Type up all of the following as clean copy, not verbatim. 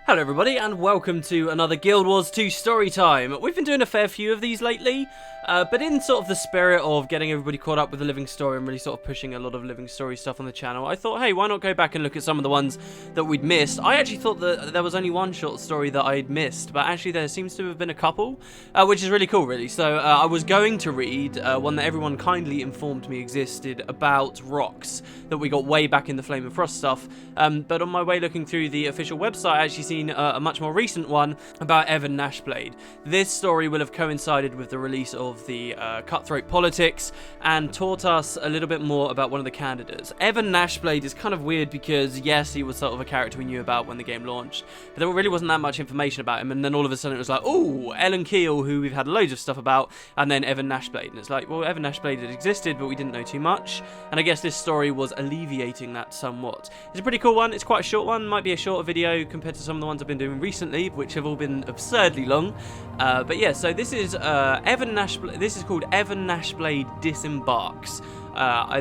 Hello everybody and welcome to another Guild Wars 2 Storytime. We've been doing a fair few of these lately, but in sort of the spirit of getting everybody caught up with the Living Story and really sort of pushing a lot of Living Story stuff on the channel, I thought, hey, why not go back and look at some of the ones that we'd missed. I actually thought that there was only one short story that I'd missed, but actually there seems to have been a couple, which is really cool really. So I was going to read one that everyone kindly informed me existed about rocks that we got way back in the Flame and Frost stuff, but on my way looking through the official website I actually seen a much more recent one about Gnashblade. This story will have coincided with the release of the Cutthroat Politics and taught us a little bit more about one of the candidates. Gnashblade is kind of weird because yes, he was sort of a character we knew about when the game launched, but there really wasn't that much information about him, and then all of a sudden it was like, oh, Ellen Keel, who we've had loads of stuff about, and then Gnashblade, and it's like, well, Gnashblade had existed, but we didn't know too much, and I guess this story was alleviating that somewhat. It's a pretty cool one. It's quite a short one, might be a shorter video compared to some of the ones I've been doing recently, which have all been absurdly long, but yeah, so this is Gnashblade. This is called Gnashblade Disembarks.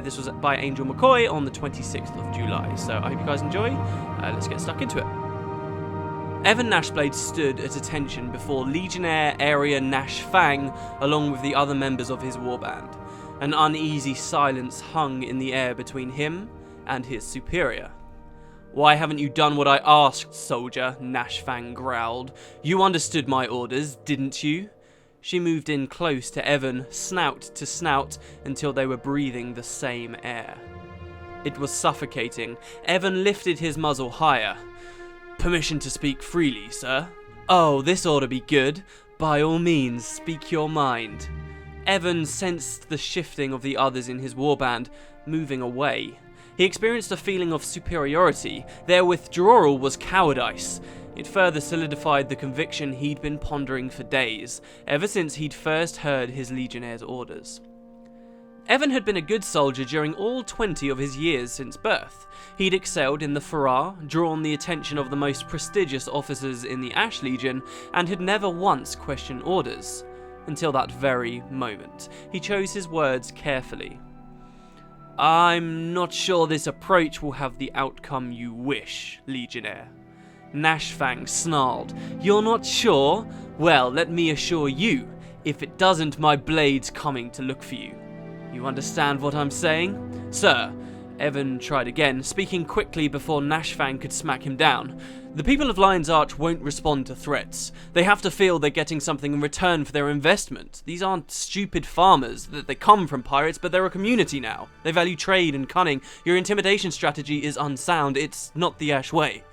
This was by Angel McCoy on the 26th of July, so I hope you guys enjoy. Let's get stuck into it. Gnashblade stood at attention before Legionnaire Area Nash Fang along with the other members of his warband. An uneasy silence hung in the air between him and his superior. "Why haven't you done what I asked, soldier?" Nash Fang growled. "You understood my orders, didn't you?" She moved in close to Evan, snout to snout, until they were breathing the same air. It was suffocating. Evan lifted his muzzle higher. "Permission to speak freely, sir?" "Oh, this ought to be good. By all means, speak your mind." Evan sensed the shifting of the others in his warband, moving away. He experienced a feeling of superiority. Their withdrawal was cowardice. It further solidified the conviction he'd been pondering for days, ever since he'd first heard his Legionnaire's orders. Evan had been a good soldier during all 20 of his years since birth. He'd excelled in the Farrar, drawn the attention of the most prestigious officers in the Ash Legion, and had never once questioned orders. Until that very moment. He chose his words carefully. "I'm not sure this approach will have the outcome you wish, Legionnaire." Nash Fang snarled. "You're not sure? Well, let me assure you, if it doesn't, my blade's coming to look for you. You understand what I'm saying?" "Sir," Evan tried again, speaking quickly before Nash Fang could smack him down. "The people of Lion's Arch won't respond to threats. They have to feel they're getting something in return for their investment. These aren't stupid farmers. They come from pirates, but they're a community now. They value trade and cunning. Your intimidation strategy is unsound. It's not the Ash way."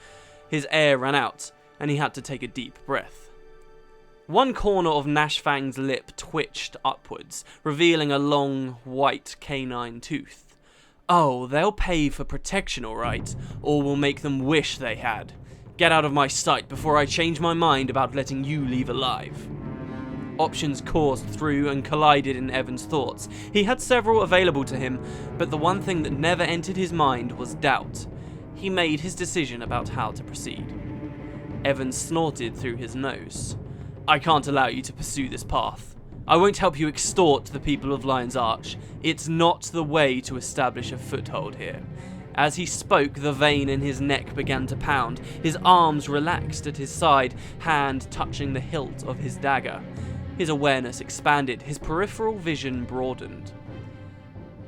His air ran out, and he had to take a deep breath. One corner of Nash Fang's lip twitched upwards, revealing a long, white canine tooth. "Oh, they'll pay for protection, all right, or we'll make them wish they had. Get out of my sight before I change my mind about letting you leave alive." Options coursed through and collided in Evan's thoughts. He had several available to him, but the one thing that never entered his mind was doubt. He made his decision about how to proceed. Evan snorted through his nose. "I can't allow you to pursue this path. I won't help you extort the people of Lion's Arch. It's not the way to establish a foothold here." As he spoke, the vein in his neck began to pound. His arms relaxed at his side, hand touching the hilt of his dagger. His awareness expanded, his peripheral vision broadened.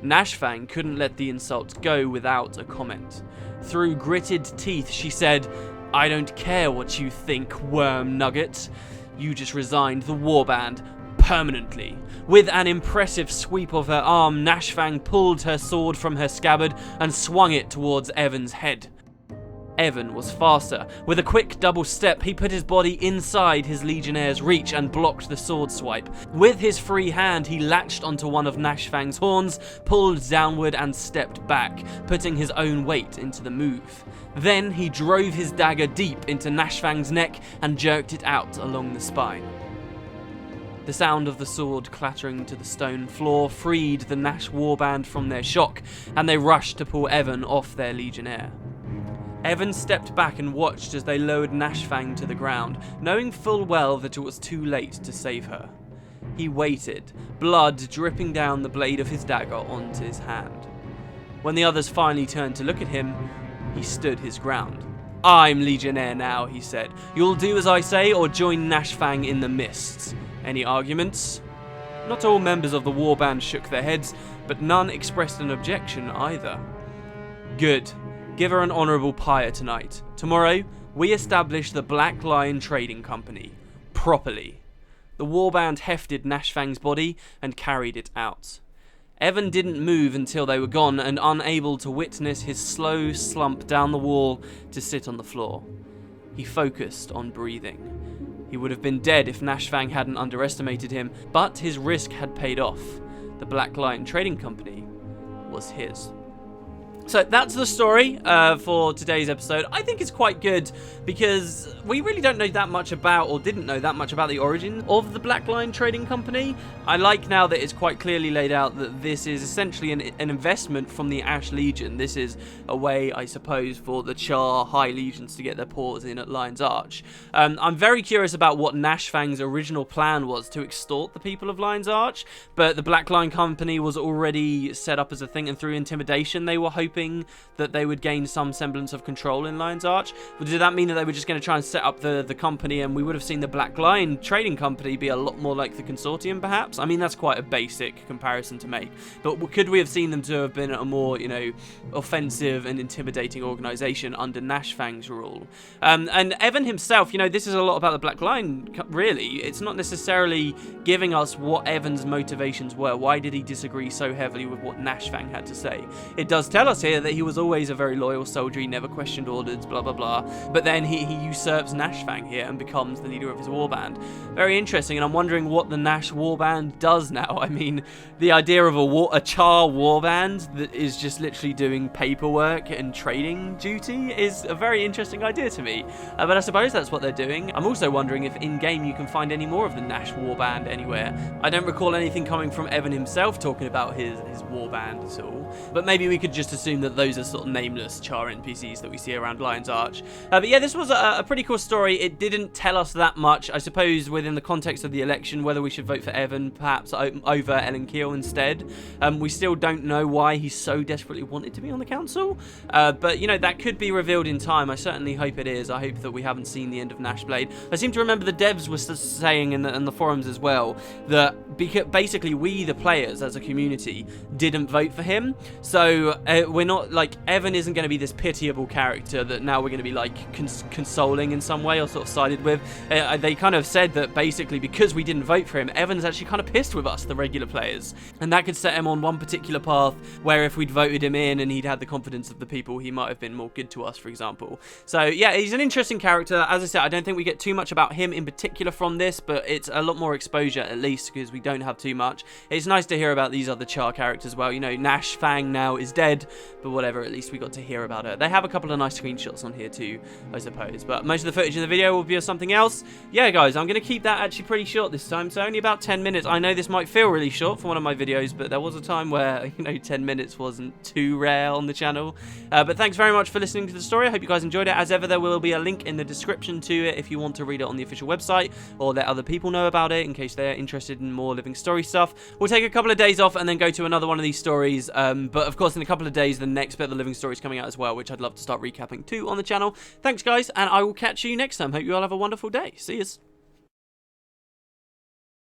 Nash Fang couldn't let the insult go without a comment. Through gritted teeth, she said, "I don't care what you think, worm nugget. You just resigned the warband. Permanently." With an impressive sweep of her arm, Nash Fang pulled her sword from her scabbard and swung it towards Evan's head. Evan was faster. With a quick double step, he put his body inside his Legionnaire's reach and blocked the sword swipe. With his free hand, he latched onto one of Nash Fang's horns, pulled downward and stepped back, putting his own weight into the move. Then he drove his dagger deep into Nash Fang's neck and jerked it out along the spine. The sound of the sword clattering to the stone floor freed the Nash warband from their shock, and they rushed to pull Evan off their Legionnaire. Evan stepped back and watched as they lowered Nash Fang to the ground, knowing full well that it was too late to save her. He waited, blood dripping down the blade of his dagger onto his hand. When the others finally turned to look at him, he stood his ground. I'm Legionnaire now, he said. You'll do as I say or join Gnashfang in the mists. Any arguments? Not all members of the warband shook their heads, but none expressed an objection either. Good. Give her an honourable pyre tonight. Tomorrow, we establish the Black Lion Trading Company. Properly. The warband hefted Gnashfang's body and carried it out. Evan didn't move until they were gone and unable to witness his slow slump down the wall to sit on the floor. He focused on breathing. He would have been dead if Gnashfang hadn't underestimated him, but his risk had paid off. The Black Lion Trading Company was his. So that's the story for today's episode. I think it's quite good because we really don't know that much about, or didn't know that much about, the origin of the Black Lion Trading Company. I like now that it's quite clearly laid out that this is essentially an investment from the Ash Legion. This is a way, I suppose, for the Char High Legions to get their paws in at Lion's Arch. I'm very curious about what Gnashfang's original plan was to extort the people of Lion's Arch, but the Black Lion Company was already set up as a thing, and through intimidation they were hoping that they would gain some semblance of control in Lion's Arch. But did that mean that they were just going to try and set up the company, and we would have seen the Black Lion Trading Company be a lot more like the Consortium, perhaps? I mean, that's quite a basic comparison to make. But could we have seen them to have been a more, offensive and intimidating organisation under Gnashfang's rule? And Evan himself, this is a lot about the Black Lion, really. It's not necessarily giving us what Evan's motivations were. Why did he disagree so heavily with what Gnashfang had to say? It does tell us here that he was always a very loyal soldier, he never questioned orders, blah blah blah, but then he usurps Gnashfang here and becomes the leader of his warband. Very interesting, and I'm wondering what the Gnash warband does now. I mean, the idea of a Char warband that is just literally doing paperwork and trading duty is a very interesting idea to me, but I suppose that's what they're doing. I'm also wondering if in-game you can find any more of the Gnash warband anywhere. I don't recall anything coming from Evan himself talking about his warband at all, but maybe we could just assume that those are sort of nameless Char NPCs that we see around Lion's Arch. But yeah, this was a pretty cool story. It didn't tell us that much, I suppose, within the context of the election, whether we should vote for Evan, perhaps over Ellen Keel instead. We still don't know why he so desperately wanted to be on the council, but that could be revealed in time. I certainly hope it is. I hope that we haven't seen the end of Gnashblade. I seem to remember the devs were saying in the forums as well that basically we, the players, as a community, didn't vote for him, so we're not like, Evan isn't going to be this pitiable character that now we're going to be like consoling in some way or sort of sided with. They kind of said that basically because we didn't vote for him, Evan's actually kind of pissed with us, the regular players, and that could set him on one particular path where if we'd voted him in and he'd had the confidence of the people, he might have been more good to us, for example. So yeah, he's an interesting character. As I said, I don't think we get too much about him in particular from this, but it's a lot more exposure at least because we don't have too much. It's nice to hear about these other Char characters as well. Gnashfang now is dead, but whatever, at least we got to hear about her. They have a couple of nice screenshots on here too, I suppose, but most of the footage in the video will be of something else. Yeah, guys, I'm going to keep that actually pretty short this time, so only about 10 minutes. I know this might feel really short for one of my videos, but there was a time where, 10 minutes wasn't too rare on the channel. But thanks very much for listening to the story. I hope you guys enjoyed it. As ever, there will be a link in the description to it if you want to read it on the official website or let other people know about it in case they're interested in more Living Story stuff. We'll take a couple of days off and then go to another one of these stories, but of course in a couple of days the next bit of the Living Story is coming out as well, which I'd love to start recapping too on the channel. Thanks guys, and I will catch you next time. Hope you all have a wonderful day. See yous.